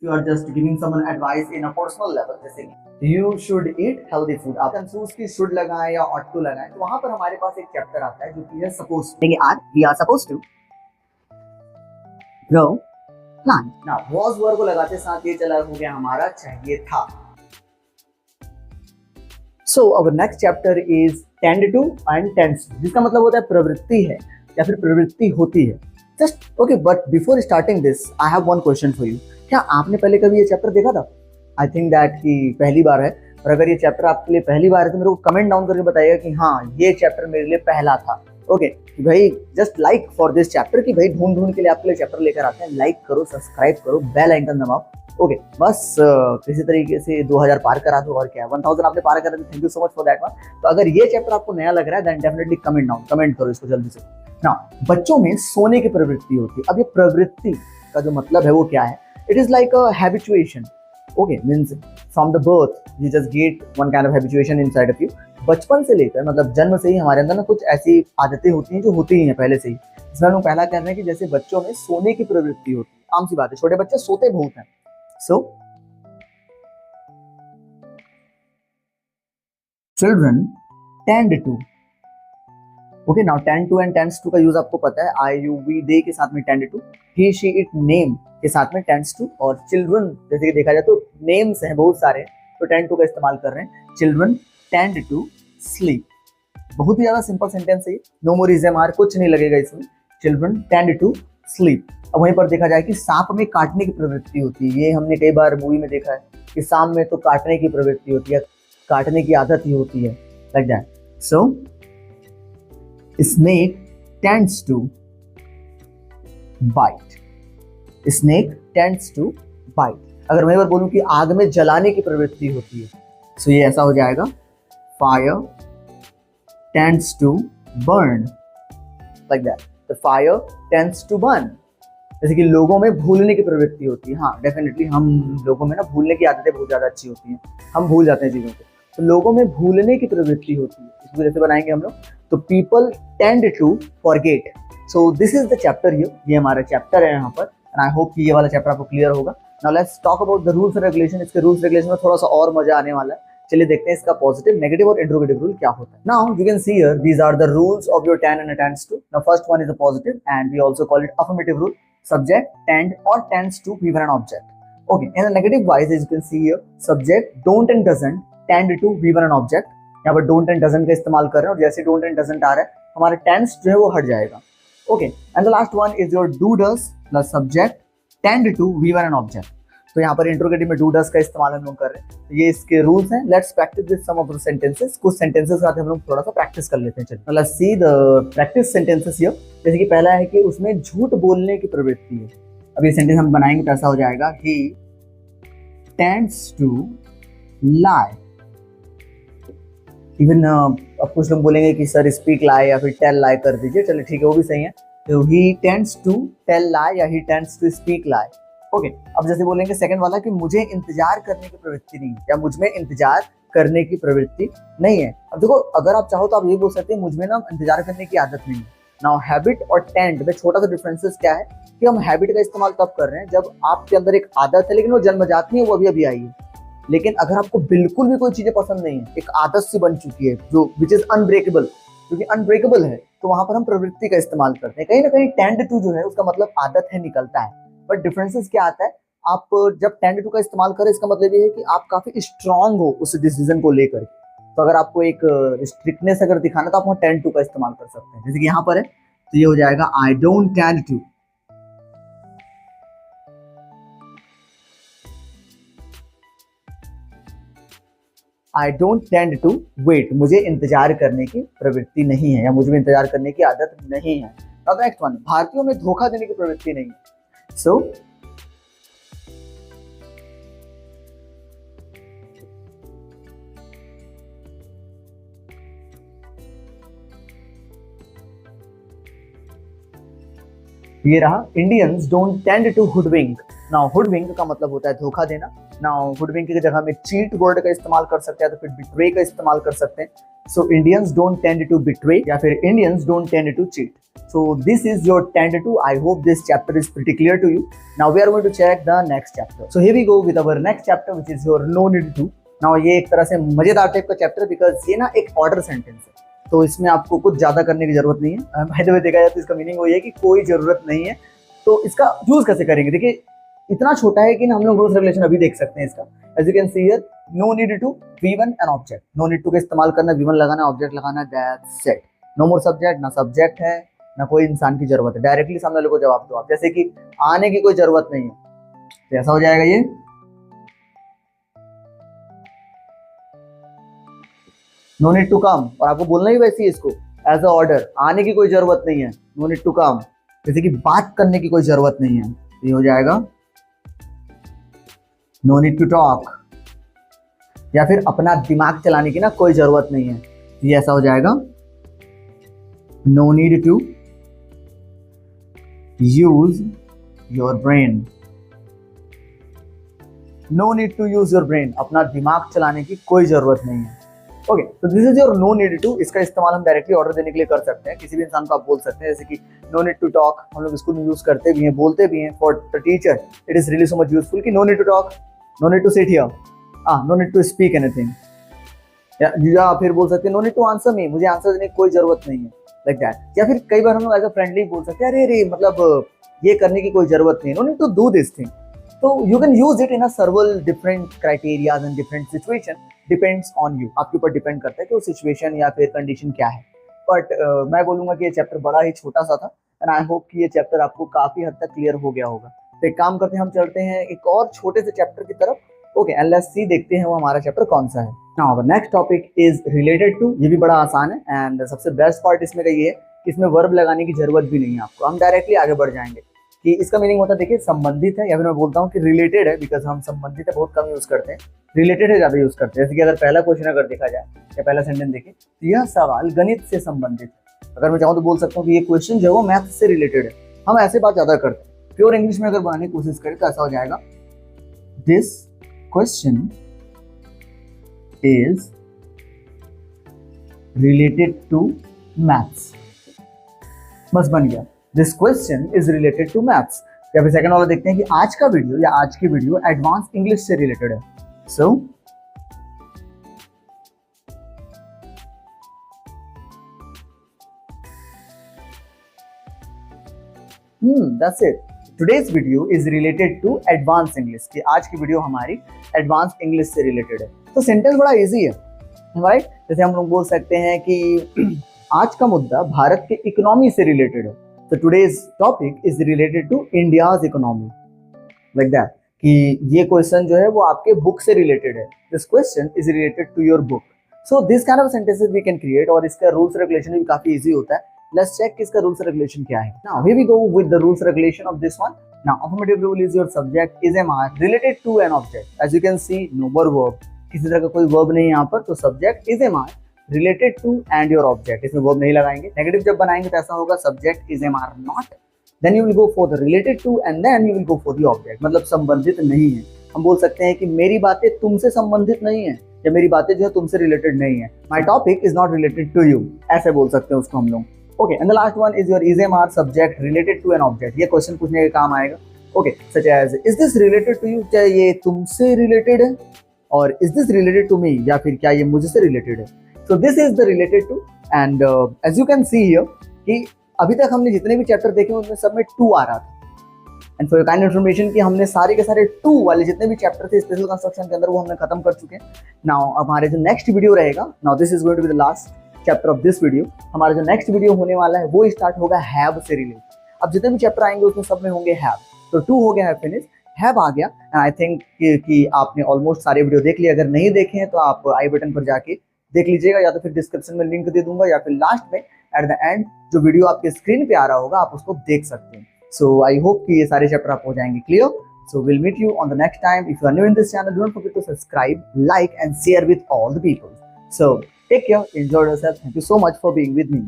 you are just giving someone advice in a personal level, जैसे कि you should eat healthy food, आप confuse की should लगाएं या ought to लगाएं, तो वहां पर हमारे पास एक चैप्टर आता है जो कि है supposed to। देखिए आज we are supposed to grow plant। now was verb को लगाते साथ ये चला हो गया हमारा चाहिए था। so our next chapter is tend to and tends to, जिसका मतलब होता है प्रवृत्ति है या फिर प्रवृत्ति होती है। just okay, but before starting this I have one question for you। क्या आपने पहले कभी ये चैप्टर देखा था? आई थिंक दैट कि पहली बार है, और अगर ये चैप्टर आपके लिए पहली बार है तो मेरे को कमेंट डाउन करके बताइएगा कि हाँ ये चैप्टर मेरे लिए पहला था। ओके भाई, just like for this chapter कि भाई ढूंढ ढूंढ के लिए आपके लिए चैप्टर लेकर आते हैं। लाइक करो, सब्सक्राइब करो, बेल आइकन दबाओ। ओके बस किसी तरीके से 2000 पार करा दो, और क्या 1000 आपने पार करा, thank you so much for that one. तो अगर ये चैप्टर आपको नया लग रहा है then definitely comment down, comment करो इसको जल्दी से ना। बच्चों में सोने की प्रवृत्ति होती है। अब ये प्रवृत्ति का जो मतलब है वो क्या है? It is like a habituation, okay, means from the birth you just get one kind of habituation inside of you। बचपन से लेकर मतलब जन्म से ही हमारे अंदर ना कुछ ऐसी आदतें होती हैं जो होती ही हैं पहले से ही। इसमें हम पहला कह रहे हैं कि जैसे बच्चों में सोने की प्रवृत्ति होती है, आम सी बात है, छोटे बच्चे सोते बहुत हैं। So children tend to, okay now tend to and tends to का यूज आपको पता है, आई यू वी दे के साथ में tend to, he she it name के साथ में tends to, और children जैसे कि देखा जाए तो नेम्स हैं बहुत सारे तो tend to का इस्तेमाल कर रहे हैं। children tend to sleep, बहुत ही ज्यादा सिंपल सेंटेंस है, no more is am are कुछ नहीं लगेगा इसमें। children tend to sleep। अब वहीं पर देखा जाए कि सांप में काटने की प्रवृत्ति होती है, ये हमने कई बार मूवी में देखा है कि सांप में तो काटने की प्रवृत्ति होती है, काटने की आदत ही होती है, like that. So snake tends to bite, snake tends to bite। अगर मैं बोलूं कि आग में जलाने की प्रवृत्ति होती है तो ये ऐसा हो जाएगा fire tends to burn, like that। the fire tends to burn। जैसे कि लोगों में भूलने की प्रवृत्ति होती है, हाँ डेफिनेटली हम लोगों में ना भूलने की आदतें बहुत ज्यादा अच्छी होती हैं, हम भूल जाते हैं चीजों को, तो लोगों में भूलने की प्रवृत्ति होती है। इसको जैसे बनाएंगे हम लोग तो people tend to forget. So this is the chapter, ये हमारा चैप्टर है यहाँ पर, एंड आई होप कि ये वाला चैप्टर आपको क्लियर होगा। Now let's talk about the rules and regulation. इसके रूल्स रेगुलेशन में थोड़ा सा और मजा आने वाला है, चलिए देखते हैं इसका पॉजिटिव, नेगेटिव और इंट्रोगेटिव रूल क्या होता है। Now you can see here these are the rules of your tend and tends to. Now first one is the positive and we also call it affirmative rule. Subject tend और tends to V were an object. Okay in the negative wise you can see here subject don't and doesn't tend to V were an object. यहाँ पर don't and doesn't का इस्तेमाल कर रहे हैं और जैसे डोंट एंड डजंट आ रहा है हमारा टेंस जो है वो हट जाएगा। Okay and the last one is your do does plus subject tend to V were an object. तो यहाँ पर इंट्रोगेटिव में डू डज का इस्तेमाल हम लोग कर रहे हैं, तो ये इसके रूल्स हैं। Let's practice with some of the sentences. कुछ सेंटेंसेस के साथ हम लोग थोड़ा सा प्रैक्टिस कर लेते हैं। चलिए let's see the practice sentences here. जैसे कि पहला है कि उसमें झूठ बोलने की प्रवृत्ति है। अब ये सेंटेंस हम बनाएंगे तो ऐसा हो जाएगा ही टेंड्स टू लाई। इवन अब कुछ लोग बोलेंगे कि सर स्पीक लाई या फिर टेल लाई कर दीजिए, चलिए ठीक है वो भी सही है। तो he tends to tell lie या he tends to speak lie. Okay अब जैसे बोलेंगे सेकंड वाला कि मुझे इंतजार करने की प्रवृत्ति नहीं है या मुझ में इंतजार करने की प्रवृत्ति नहीं है। अब देखो अगर आप चाहो तो आप ये बोल सकते हैं मुझ में ना इंतजार करने की आदत नहीं है। नाउ हैबिट और टेंड में छोटा सा डिफरेंसेस क्या है कि हम हैबिट का इस्तेमाल तब कर रहे हैं जब आपके अंदर एक आदत है लेकिन वो जन्मजात नहीं है, वो अभी आई है। लेकिन अगर आपको बिल्कुल भी कोई चीजें पसंद नहीं है, एक आदत सी बन चुकी है जो विच इज अनब्रेकेबल, क्योंकि अनब्रेकेबल है तो वहां पर हम प्रवृत्ति का इस्तेमाल करते हैं। कहीं ना कहीं टेंड टू जो है उसका मतलब आदत है, निकलता है। बट डिफरेंसेस क्या आता है, आप जब टेंड टू का इस्तेमाल करें इसका मतलब ये है कि आप काफी स्ट्रांग हो उस डिसीजन को लेकर। तो अगर आपको एक स्ट्रिक्टनेस अगर दिखाना तो आप वहाँ टेंड टू का इस्तेमाल कर सकते हैं। जैसे कि यहाँ पर है तो ये हो जाएगा I don't tend to. I don't tend to wait, मुझे इंतजार करने की प्रवृत्ति नहीं है या मुझे इंतजार करने की आदत नहीं है। अब नेक्स्ट वन, भारतीयों में धोखा देने की प्रवृत्ति नहीं है। सो ये रहा Indians don't tend to hoodwink. Now hoodwink का मतलब होता है धोखा देना। नाउ हुडविंक की जगह में चीट वर्ड का इस्तेमाल कर सकते हैं, तो फिर बिट्रे का इस्तेमाल कर सकते हैं। So Indians don't tend to betray या फिर Indians don't tend to cheat. So this is your tend to. I hope this chapter is pretty clear to you. Now we are going to check the next chapter. So here we go with our next chapter, which is your no need to. Now ये एक तरह से मजेदार type का chapter, because ये ना एक order sentence है, तो इसमें आपको कुछ ज्यादा करने की जरूरत नहीं है। बाय द वे देखा जाए तो इसका मीनिंग वही है कि कोई जरूरत नहीं है। तो इसका यूज कैसे करेंगे, देखिए इतना छोटा है कि ना हम लोग रूल्स रेगुलेशन अभी देख सकते हैं इसका। As you can see here, no need to V1 an object. No need to का इस्तेमाल करना, V1 लगाना, ऑब्जेक्ट लगाना, that's it. No more subject, ना सब्जेक्ट है ना कोई इंसान की जरूरत है, डायरेक्टली सामने वाले को जवाब दो आप, जैसे कि आने की कोई जरूरत नहीं है, तो ऐसा हो जाएगा ये। नो नीड टू कम, और आपको बोलना ही वैसे ही इसको एज अ ऑर्डर, आने की कोई जरूरत नहीं है, नो नीड टू कम, जैसे कि बात करने की कोई जरूरत नहीं है, ये हो जाएगा नो नीड टू टॉक, या फिर अपना दिमाग चलाने की ना कोई जरूरत नहीं है, ये ऐसा हो जाएगा no need to use your brain। no need to use your brain, अपना दिमाग चलाने की कोई जरूरत नहीं है। ओके, तो this is your no need to. इसका इस्तेमाल हम डायरेक्टली ऑर्डर देने के लिए कर सकते हैं, किसी भी इंसान को आप बोल सकते हैं, जैसे कि नो नीड टू टॉक हम लोग स्कूल में यूज करते भी हैं, बोलते भी हैं। For the teacher it is really so much useful कि no need to talk, no need to sit here, no need to speak anything, या फिर बोल सकते हैं no need to answer me, मुझे आंसर देने की कोई जरूरत नहीं है, लाइक दैट। या फिर कई बार हम लोग एज अ फ्रेंडली बोल सकते हैं, अरे अरे मतलब ये करने की कोई जरूरत नहीं है, no need to do this thing. तो you can use it in a several different criterias and different situation, depends on you, आपके ऊपर डिपेंड करता है कि वो सिचुएशन या फिर कंडीशन क्या है। बट मैं बोलूंगा कि ये चैप्टर बड़ा ही छोटा सा था, एंड आई होप कि ये चैप्टर आपको काफी हद तक क्लियर हो गया होगा। तो एक काम करते हैं, हम चलते हैं एक और छोटे से चैप्टर की तरफ। ओके, एंड लेट्स सी, देखते हैं वो हमारा चैप्टर कौन सा है। Now the next topic is related to. ये भी बड़ा आसान है, एंड सबसे बेस्ट पार्ट इसमें का ये है कि इसमें वर्ब लगाने की जरूरत भी नहीं है आपको, हम डायरेक्टली आगे बढ़ जाएंगे। कि इसका मीनिंग होता है, देखिए संबंधित है, या फिर मैं बोलता हूँ कि रिलेटेड है, बिकॉज हम संबंधित है बहुत कम यूज करते हैं, रिलेटेड है ज्यादा यूज करते हैं। जैसे कि अगर पहला क्वेश्चन अगर देखा जाए या पहला सेंटेंस देखें, तो यह सवाल गणित से संबंधित है। अगर मैं चाहूँ तो बोल सकता हूँ कि ये क्वेश्चन जो है वो मैथ से रिलेटेड है। हम ऐसे बात ज्यादा करते हैं। प्योर इंग्लिश में अगर बनाने की कोशिश करें तो ऐसा हो जाएगा, this question is related to maths, बस बन गया, this question is related to maths. या फिर सेकंड वाला देखते हैं कि आज का वीडियो या आज की वीडियो एडवांस इंग्लिश से रिलेटेड है। So that's it, today's video is related to advance English, कि आज की वीडियो हमारी एडवांस इंग्लिश से रिलेटेड है। तो सेंटेंस बड़ा इजी है, राइट। जैसे हम लोग बोल सकते हैं कि आज का मुद्दा भारत के इकोनॉमी से रिलेटेड है, तो today's topic is related to India's economy, like that. कि ये क्वेश्चन जो है वो आपके बुक से रिलेटेड है, this question is related to your book. So this kind of sentences we can create, और इसका रूल्स रेगुलेशन भी काफी इजी होता है। लेट्स चेक इसका रूल्स रेगुलेशन क्या है। Now here we go with the rules regulation of this one. Now affirmative rule is your subject is am are related to an object. As you can see, no more verb, किसी तरह का कोई verb नहीं है यहाँ पर, तो subject is am are related to and your object, इसमें वर्ब नहीं लगाएंगे। नेगेटिव जब बनाएंगे तो ऐसा होगा, subject is am are not, then you will go for the related to and then you will go for the object, मतलब संबंधित नहीं है। हम बोल सकते हैं कि मेरी बातें तुमसे संबंधित नहीं है, या मेरी बातें जो है तुमसे रिलेटेड नहीं है, my topic is not related to you, ऐसे बोल सकते हैं उसको हम लोग। Okay, and the last one is your is am are subject related to an object. ये क्वेश्चन पूछने के काम आएगा। Okay, such as is this related to you, क्या ये तुमसे रिलेटेड है, और is this related to me, या फिर क्या ये मुझसे रिलेटेड है। So this is the related to, and as you can see here कि अभी तक हमने जितने भी चैप्टर देखे उनमें सब में टू आ रहा था। And for your kind information कि हमने सारे के सारे टू वाले जितने भी चैप्टर थे स्पेशल कंस्ट्रक्शन के अंदर वो हमने खत्म कर चुके हैं। नाउ हमारे जो नेक्स्ट वीडियो रहेगा, now this is going to be the last chapter of this video. हमारा जो नेक्स्ट वीडियो होने वाला है वो स्टार्ट होगा हैव से रिलेटेड। अब जितने भी चैप्टर आएंगे उसमें सब में होंगे हैव, तो टू हो गया है फिनिश, हैव आ गया। एंड आई थिंक कि आपने ऑलमोस्ट सारे वीडियो देख लिए। अगर नहीं देखे हैं तो आप आई बटन पर जाके देख लीजिएगा, या तो फिर डिस्क्रिप्शन में लिंक दे दूंगा, या फिर लास्ट में एट द एंड जो वीडियो आपके स्क्रीन पे आ रहा होगा आप उसको देख सकते हैं। सो आई होप कि ये सारे चैप्टर आप हो जाएंगे clear. So we'll meet you on the next time. If you are new in this channel, don't forget to subscribe, like and share with all the people. So take care, enjoy yourself. Thank you so much for being with me.